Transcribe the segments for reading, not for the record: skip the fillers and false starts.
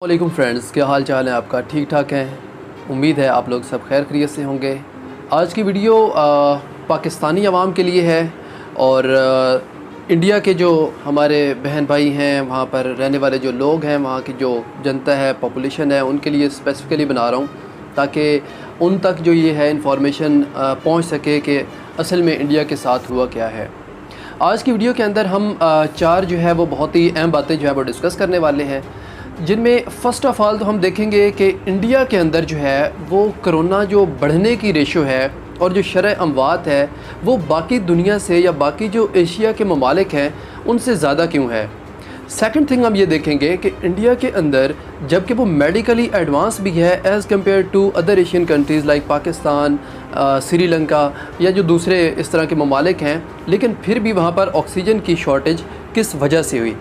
वालेकुम फ्रेंड्स, क्या हाल चाल है आपका? ठीक ठाक है। उम्मीद है आप लोग सब खैर खैरियत से होंगे। आज की वीडियो पाकिस्तानी अवाम के लिए है और इंडिया के जो हमारे बहन भाई हैं, वहाँ पर रहने वाले जो लोग हैं, वहाँ की जो जनता है, पॉपुलेशन है, उनके लिए स्पेसिफ़िकली बना रहा हूँ ताकि उन तक जो ये है इंफॉर्मेशन पहुँच सके कि असल में इंडिया के साथ हुआ क्या है। आज की वीडियो के अंदर हम चार जो है वो बहुत ही अहम बातें जो है वो डिस्कस करने वाले हैं, जिनमें फ़र्स्ट ऑफ़ ऑल तो हम देखेंगे कि इंडिया के अंदर जो है वो कोरोना जो बढ़ने की रेशो है और जो शरह अमवात है वो बाकी दुनिया से या बाकी जो एशिया के ममालिक हैं उनसे ज़्यादा क्यों है। सेकंड थिंग हम ये देखेंगे कि इंडिया के अंदर जबकि वो मेडिकली एडवांस भी है as compare to other Asian countries like Pakistan, Sri Lanka या जो दूसरे इस तरह के ममालिक हैं, लेकिन फिर भी वहाँ पर ऑक्सीजन की शॉर्टेज किस वजह से हुई।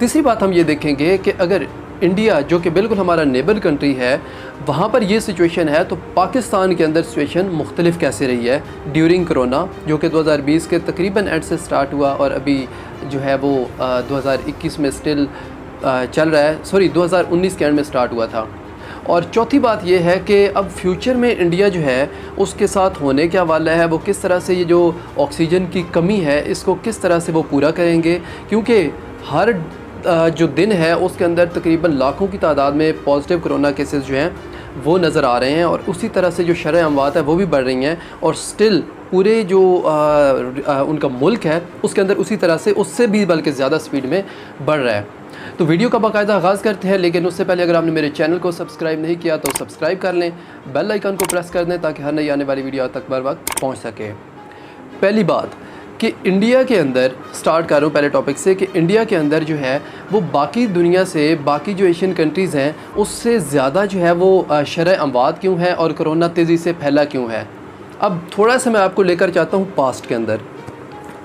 तीसरी बात हम ये देखेंगे कि अगर इंडिया जो कि बिल्कुल हमारा नेबर कंट्री है, वहाँ पर ये सिचुएशन है तो पाकिस्तान के अंदर सिचुएशन मुख्तलिफ कैसे रही है ड्यूरिंग कोरोना, जो कि 2020 के तकरीबन एंड से स्टार्ट हुआ और अभी जो है वो 2021 में स्टिल चल रहा है। सॉरी, 2019 के एंड में स्टार्ट हुआ था। और चौथी बात ये है कि अब फ्यूचर में इंडिया जो है उसके साथ होने क्या वाला है, वो किस तरह से ये जो ऑक्सीजन की कमी है इसको किस तरह से वो पूरा करेंगे, क्योंकि हर जो दिन है उसके अंदर तकरीबन लाखों की तादाद में पॉजिटिव कोरोना केसेस जो हैं वो नज़र आ रहे हैं और उसी तरह से जो शरह अमवात है वो भी बढ़ रही हैं और स्टिल पूरे जो उनका मुल्क है उसके अंदर उसी तरह से उससे भी बल्कि ज़्यादा स्पीड में बढ़ रहा है। तो वीडियो का बाकायदा आगाज़ करते हैं, लेकिन उससे पहले अगर आपने मेरे चैनल को सब्सक्राइब नहीं किया तो सब्सक्राइब कर लें, बेल आइकन को प्रेस कर दें ताकि हर नई आने वाली वीडियो तक बर वक्त पहुँच सके। पहली बात कि इंडिया के अंदर स्टार्ट कर रहा हूँ पहले टॉपिक से कि इंडिया के अंदर जो है वो बाकी दुनिया से, बाकी जो एशियन कंट्रीज़ हैं उससे ज़्यादा जो है वो शरह अमवात क्यों है और कोरोना तेज़ी से फैला क्यों है। अब थोड़ा सा मैं आपको लेकर चाहता हूँ पास्ट के अंदर।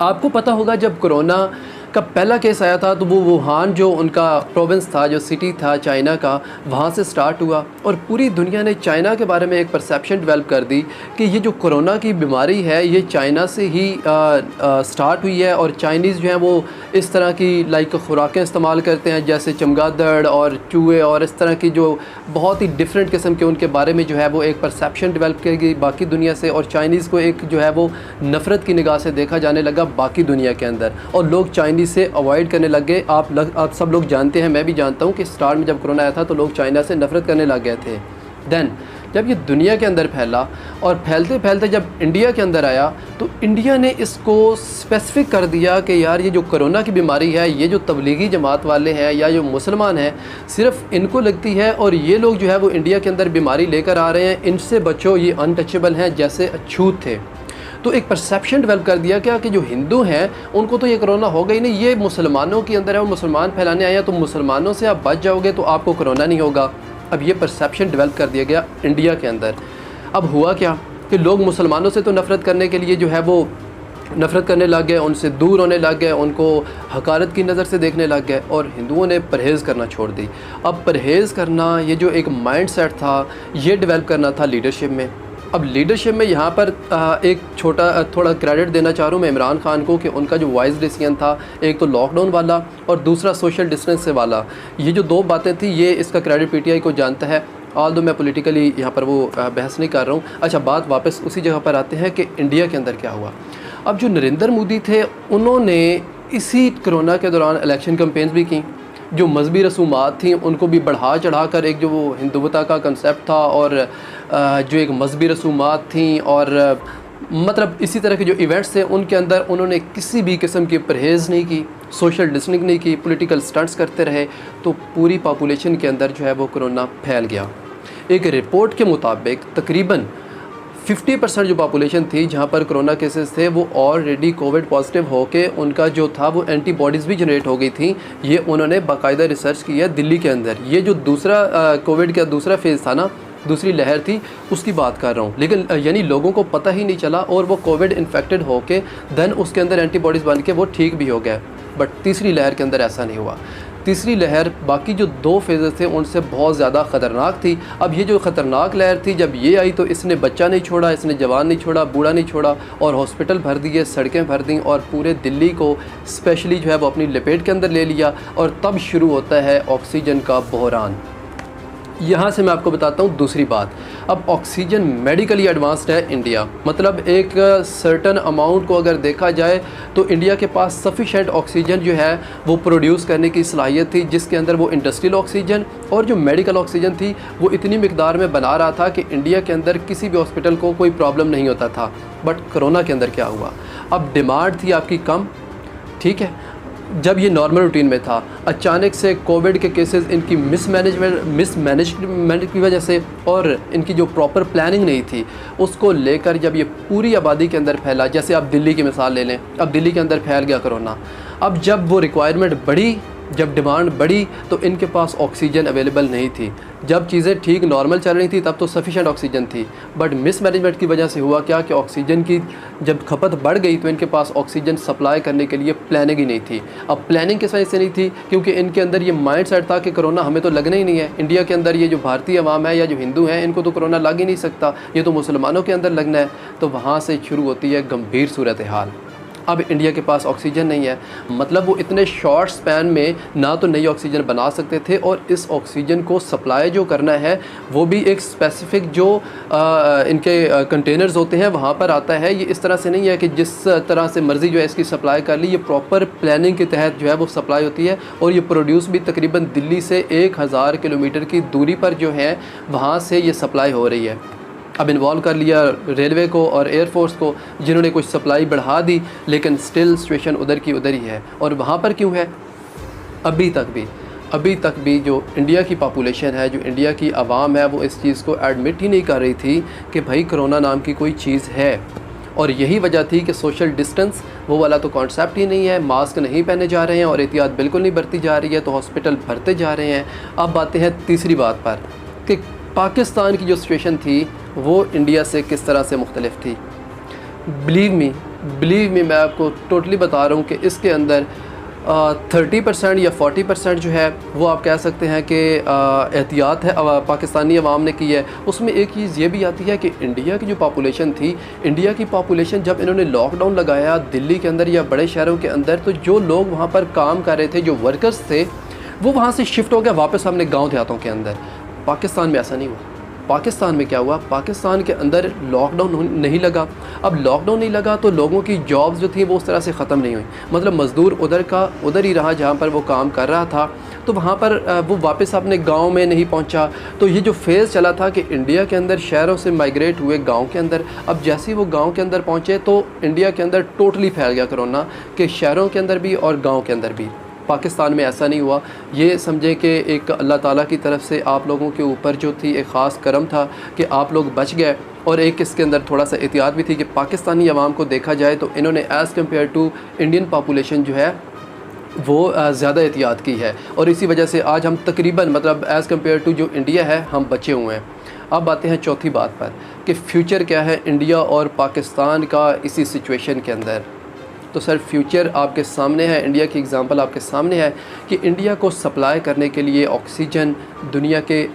आपको पता होगा जब कोरोना का पहला केस आया था तो वो वुहान जो उनका प्रोविंस था, जो सिटी था चाइना का, वहाँ से स्टार्ट हुआ और पूरी दुनिया ने चाइना के बारे में एक परसेप्शन डेवलप कर दी कि ये जो कोरोना की बीमारी है ये चाइना से ही स्टार्ट हुई है और चाइनीज़ जो हैं वो इस तरह की लाइक खुराकें इस्तेमाल करते हैं जैसे चमगादड़ और चूहे और इस तरह की जो बहुत ही डिफरेंट किस्म के उनके बारे में जो है वो एक परसेप्शन डेवलप की गई बाकी दुनिया से और चाइनीज़ को एक जो है वो नफ़रत की निगाह से देखा जाने लगा बाकी दुनिया के अंदर और लोग चाइनीज़ से अवॉइड करने लग गए। आप सब लोग जानते हैं, मैं भी जानता हूँ कि स्टार्ट में जब कोरोना आया था तो लोग चाइना से नफ़रत करने लग गए थे। देन जब ये दुनिया के अंदर फैला और फैलते फैलते जब इंडिया के अंदर आया तो इंडिया ने इसको स्पेसिफिक कर दिया कि यार ये जो कोरोना की बीमारी है ये जो तबलीगी जमात वाले हैं या जो मुसलमान हैं सिर्फ इनको लगती है और ये लोग जो है वो इंडिया के अंदर बीमारी लेकर आ रहे हैं, इनसे बचो, ये अनटचेबल हैं, जैसे अछूत थे। तो एक परसेप्शन डेवलप कर दिया क्या कि जो हिंदू हैं उनको तो ये कोरोना होगा ही नहीं, ये मुसलमानों के अंदर है, वो मुसलमान फैलाने आए हैं तो मुसलमानों से आप बच जाओगे तो आपको कोरोना नहीं होगा। अब ये परसेप्शन डेवलप कर दिया गया इंडिया के अंदर। अब हुआ क्या कि लोग मुसलमानों से तो नफ़रत करने के लिए जो है वो नफ़रत करने लग गए, उनसे दूर होने लग गए, उनको हकारत की नज़र से देखने लग गए और हिंदुओं ने परहेज़ करना छोड़ दी। अब परहेज़ करना ये जो एक माइंड सेट था ये डेवलप करना था लीडरशिप में। अब लीडरशिप में यहाँ पर एक थोड़ा क्रेडिट देना चाह रहा हूँ मैं इमरान खान को कि उनका जो वाइज डिसीजन था, एक तो लॉकडाउन वाला और दूसरा सोशल डिस्टेंस से वाला, ये जो दो बातें थी ये इसका क्रेडिट पीटीआई को जानता है। ऑल दो मैं पॉलिटिकली यहाँ पर वो बहस नहीं कर रहा हूँ। अच्छा, बात वापस उसी जगह पर आते हैं कि इंडिया के अंदर क्या हुआ। अब जो नरेंद्र मोदी थे उन्होंने इसी कोरोना के दौरान इलेक्शन कैंपेन्स भी की, जो मजहबी रसूमात थी उनको भी बढ़ा चढ़ा कर एक जो वो हिंदुत्व का कंसेप्ट था और जो एक मजहबी रसूमात थी और मतलब इसी तरह के जो इवेंट्स थे उनके अंदर उन्होंने किसी भी किस्म की परहेज़ नहीं की, सोशल डिस्टेंसिंग नहीं की, पॉलिटिकल स्टंट्स करते रहे तो पूरी पॉपुलेशन के अंदर जो है वो कोरोना फैल गया। एक रिपोर्ट के मुताबिक तकरीबन 50% जो पॉपुलेशन थी जहाँ पर कोरोना केसेस थे वो ऑलरेडी कोविड पॉजिटिव होके उनका जो था वो एंटीबॉडीज़ भी जनरेट हो गई थी। ये उन्होंने बाकायदा रिसर्च की है दिल्ली के अंदर। ये जो दूसरा कोविड का दूसरा फेज़ था ना, दूसरी लहर थी, उसकी बात कर रहा हूँ, लेकिन यानी लोगों को पता ही नहीं चला और वो कोविड इन्फेक्टेड होके देन उसके अंदर एंटीबॉडीज़ बन के वो ठीक भी हो गया। बट तीसरी लहर के अंदर ऐसा नहीं हुआ। तीसरी लहर बाकी जो दो फेजेस थे उनसे बहुत ज़्यादा ख़तरनाक थी। अब ये जो ख़तरनाक लहर थी जब ये आई तो इसने बच्चा नहीं छोड़ा, इसने जवान नहीं छोड़ा, बूढ़ा नहीं छोड़ा और हॉस्पिटल भर दिए, सड़कें भर दी और पूरे दिल्ली को स्पेशली जो है वो अपनी लपेट के अंदर ले लिया और तब शुरू होता है ऑक्सीजन का बहरान। यहाँ से मैं आपको बताता हूँ दूसरी बात। अब ऑक्सीजन मेडिकली एडवांस्ड है इंडिया, मतलब एक सर्टन अमाउंट को अगर देखा जाए तो इंडिया के पास सफिशेंट ऑक्सीजन जो है वो प्रोड्यूस करने की सलाहियत थी, जिसके अंदर वो इंडस्ट्रियल ऑक्सीजन और जो मेडिकल ऑक्सीजन थी वो इतनी मिकदार में बना रहा था कि इंडिया के अंदर किसी भी हॉस्पिटल को कोई प्रॉब्लम नहीं होता था। बट कोरोना के अंदर क्या हुआ, अब डिमांड थी आपकी कम, ठीक है, जब ये नॉर्मल रूटीन में था, अचानक से कोविड के केसेस इनकी मिसमैनेजमेंट की वजह से और इनकी जो प्रॉपर प्लानिंग नहीं थी उसको लेकर जब ये पूरी आबादी के अंदर फैला, जैसे आप दिल्ली की मिसाल ले लें, अब दिल्ली के अंदर फैल गया कोरोना। अब जब वो रिक्वायरमेंट बढ़ी, जब डिमांड बढ़ी तो इनके पास ऑक्सीजन अवेलेबल नहीं थी। जब चीज़ें ठीक नॉर्मल चल रही थी तब तो सफिशेंट ऑक्सीजन थी, बट मिसमैनेजमेंट की वजह से हुआ क्या कि ऑक्सीजन की जब खपत बढ़ गई तो इनके पास ऑक्सीजन सप्लाई करने के लिए प्लानिंग ही नहीं थी। अब प्लानिंग किस वजह से नहीं थी, क्योंकि इनके अंदर ये माइंड सेट था कि कोरोना हमें तो लगना ही नहीं है। इंडिया के अंदर ये जो भारतीय अवाम है या जो हिंदू हैं इनको तो कोरोना लग ही नहीं सकता, ये तो मुसलमानों के अंदर लगना है। तो वहाँ से शुरू होती है गंभीर सूरत हाल। अब इंडिया के पास ऑक्सीजन नहीं है, मतलब वो इतने शॉर्ट स्पैन में ना तो नई ऑक्सीजन बना सकते थे और इस ऑक्सीजन को सप्लाई जो करना है वो भी एक स्पेसिफ़िक जो इनके कंटेनर्स होते हैं वहाँ पर आता है। ये इस तरह से नहीं है कि जिस तरह से मर्ज़ी जो है इसकी सप्लाई कर ली, ये प्रॉपर प्लानिंग के तहत जो है वो सप्लाई होती है और ये प्रोड्यूस भी तकरीबन दिल्ली से 1000 किलोमीटर की दूरी पर जो है वहाँ से ये सप्लाई हो रही है। अब इन्वॉल्व कर लिया रेलवे को और एयरफोर्स को, जिन्होंने कुछ सप्लाई बढ़ा दी, लेकिन स्टिल सिचुएशन उधर की उधर ही है। और वहाँ पर क्यों है, अभी तक भी जो इंडिया की पॉपुलेशन है, जो इंडिया की आवाम है, वो इस चीज़ को एडमिट ही नहीं कर रही थी कि भाई कोरोना नाम की कोई चीज़ है। और यही वजह थी कि सोशल डिस्टेंस वो वाला तो कॉन्सेप्ट ही नहीं है, मास्क नहीं पहने जा रहे हैं और एहतियात बिल्कुल नहीं बरती जा रही है, तो हॉस्पिटल भरते जा रहे हैं। अब आते हैं तीसरी बात पर कि पाकिस्तान की जो सिचुएशन थी वो इंडिया से किस तरह से मुख्तलिफ थी। बिलीव मी मैं आपको टोटली बता रहा हूँ कि इसके अंदर 30% या 40% जो है वो आप कह सकते हैं कि एहतियात है पाकिस्तानी अवाम ने की है। उसमें एक चीज़ ये भी आती है कि इंडिया की जो पॉपुलेशन थी, इंडिया की पॉपुलेशन जब इन्होंने लॉकडाउन लगाया दिल्ली के अंदर या बड़े शहरों के अंदर, तो जो लोग वहाँ पर काम कर रहे थे, जो वर्कर्स थे, वो वहाँ से शिफ्ट हो गया वापस अपने गाँव देहातों के अंदर। पाकिस्तान में ऐसा नहीं हुआ। पाकिस्तान में क्या हुआ, पाकिस्तान के अंदर लॉकडाउन नहीं लगा। अब लॉकडाउन नहीं लगा तो लोगों की जॉब्स जो थी वो उस तरह से ख़त्म नहीं हुई, मतलब मज़दूर उधर का उधर ही रहा जहाँ पर वो काम कर रहा था, तो वहाँ पर वो वापस अपने गांव में नहीं पहुँचा। तो ये जो फेज़ चला था कि इंडिया के अंदर शहरों से माइग्रेट हुए गांव के अंदर, अब जैसे ही वो गांव के अंदर पहुँचे तो इंडिया के अंदर टोटली फैल गया कोरोना, कि शहरों के अंदर भी और गाँव के अंदर भी। पाकिस्तान में ऐसा नहीं हुआ। ये समझे कि एक अल्लाह ताला की तरफ से आप लोगों के ऊपर जो थी एक ख़ास करम था कि आप लोग बच गए, और एक इसके अंदर थोड़ा सा एहतियात भी थी कि पाकिस्तानी अवाम को देखा जाए तो इन्होंने as compare to Indian population जो है वो ज़्यादा एहतियात की है, और इसी वजह से आज हम तकरीबन मतलब एज़ कम्पेयर टू जो इंडिया है हम बचे हुए हैं। अब आते हैं चौथी बात पर कि फ़्यूचर क्या है इंडिया और पाकिस्तान का इसी सिचुएशन के अंदर। तो सर फ्यूचर आपके सामने है, इंडिया की एग्ज़ाम्पल आपके सामने है कि इंडिया को सप्लाई करने के लिए ऑक्सीजन दुनिया के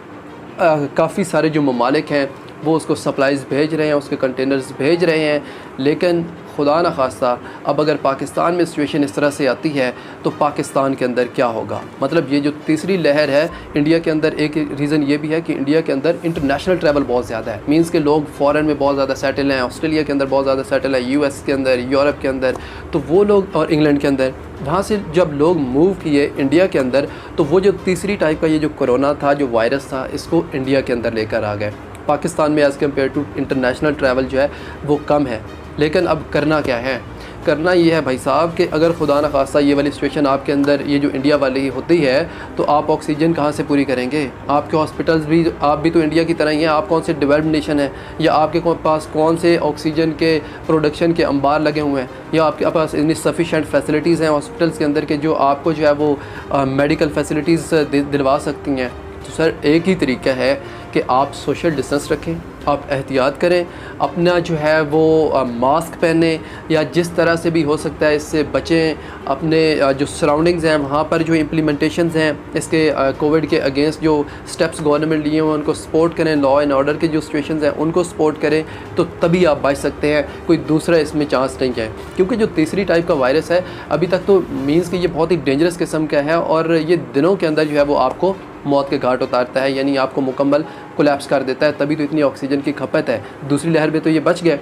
काफ़ी सारे जो ममालिक हैं वो उसको सप्लाइज़ भेज रहे हैं, उसके कंटेनर्स भेज रहे हैं, लेकिन खुदा न खास्ता अब अगर पाकिस्तान में सिचुएशन इस तरह से आती है तो पाकिस्तान के अंदर क्या होगा। मतलब ये जो तीसरी लहर है इंडिया के अंदर, एक रीज़न ये भी है कि इंडिया के अंदर इंटरनेशनल ट्रैवल बहुत ज़्यादा है, मींस के लोग फ़ॉरेन में बहुत ज़्यादा सेटल हैं, ऑस्ट्रेलिया के अंदर बहुत ज़्यादा सेटल है, यूएस के अंदर, यूरोप के अंदर, तो वो लोग और इंग्लैंड के अंदर, वहाँ से जब लोग मूव किए इंडिया के अंदर तो वो जो तीसरी टाइप का ये जो कोरोना था, जो वायरस था, इसको इंडिया के अंदर लेकर आ गए। पाकिस्तान में as compare to international travel जो है वो कम है, लेकिन अब करना क्या है, करना ये है भाई साहब कि अगर खुदा न खास्ता ये वाली सिचुएशन आपके अंदर ये जो इंडिया वाली होती है तो आप ऑक्सीजन कहाँ से पूरी करेंगे। आपके हॉस्पिटल्स भी, आप भी तो इंडिया की तरह ही हैं, आप कौन से डेवलप्ड नेशन है, या आपके पास कौन से ऑक्सीजन के प्रोडक्शन के अंबार लगे हुए हैं, या आपके पास इतनी सफिशेंट फैसिलिटीज़ हैं हॉस्पिटल्स के अंदर के जो आपको जो है वो मेडिकल फैसिलिटीज़ दिलवा सकती हैं। तो सर एक ही तरीका है कि आप सोशल डिस्टेंस रखें, आप एहतियात करें, अपना जो है वो मास्क पहने या जिस तरह से भी हो सकता है इससे बचें। अपने जो सराउंडिंग्स हैं वहाँ पर जो इम्प्लीमेंटेशंस हैं इसके कोविड के अगेंस्ट जो स्टेप्स गवर्नमेंट लिए हुए उनको सपोर्ट करें, लॉ एंड ऑर्डर के जो सिचुएशंस हैं उनको सपोर्ट करें, तो तभी आप बच सकते हैं। कोई दूसरा इसमें चांस नहीं है, क्योंकि जो तीसरी टाइप का वायरस है अभी तक तो मीन्स कि ये बहुत ही डेंजरस किस्म का है और ये दिनों के अंदर जो है वो आपको मौत के घाट उतारता है, यानी आपको मुकम्मल कोलैप्स कर देता है। तभी तो इतनी ऑक्सीजन की खपत है, दूसरी लहर में तो ये बच गए।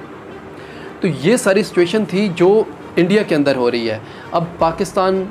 तो ये सारी सिचुएशन थी जो इंडिया के अंदर हो रही है। अब पाकिस्तान,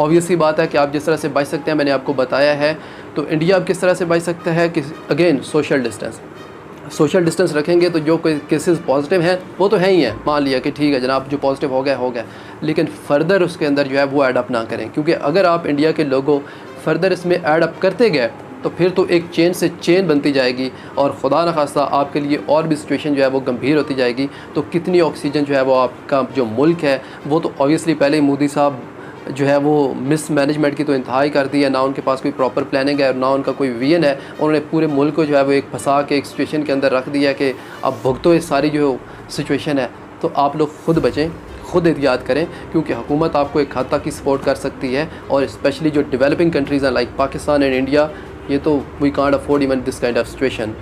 ऑब्वियसली बात है कि आप जिस तरह से बच सकते हैं मैंने आपको बताया है, तो इंडिया अब किस तरह से बच सकता है कि अगेन सोशल डिस्टेंस रखेंगे तो जो कोई केसेस पॉजिटिव हैं वो तो है ही हैं, मान लिया कि ठीक है जनाब जो पॉजिटिव हो गया, लेकिन फ़र्दर उसके अंदर जो है वो ऐड अप ना करें, क्योंकि अगर आप इंडिया के लोगों फ़र्दर इसमें ऐड अप करते गए तो फिर तो एक चेन से चेन बनती जाएगी और ख़ुदा न खास्ता आपके लिए और भी सिचुएशन जो है वो गंभीर होती जाएगी। तो कितनी ऑक्सीजन जो है वो आपका जो मुल्क है वो तो ऑब्वियसली पहले ही मोदी साहब जो है वो मिस मैनेजमेंट की तो इंतहाई कर दी है, ना उनके पास कोई प्रॉपर प्लानिंग है और ना उनका कोई विजन है। उन्होंने पूरे मुल्क को जो है वो एक फंसा के एक सिचुएशन के अंदर रख दिया है कि अब भुगतो इस सारी जो सिचुएशन है। तो आप लोग खुद बचें, खुद एहतियात करें, क्योंकि हुकूमत आपको एक हद तक की सपोर्ट कर सकती है और स्पेशली जो डेवलपिंग कंट्रीज़ हैं लाइक पाकिस्तान एंड इंडिया, ये तो we can't afford even this kind of situation.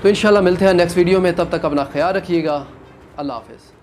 तो इंशाल्लाह मिलते हैं नेक्स्ट वीडियो में, तब तक अपना ख्याल रखिएगा। अल्लाह हाफ़िज़।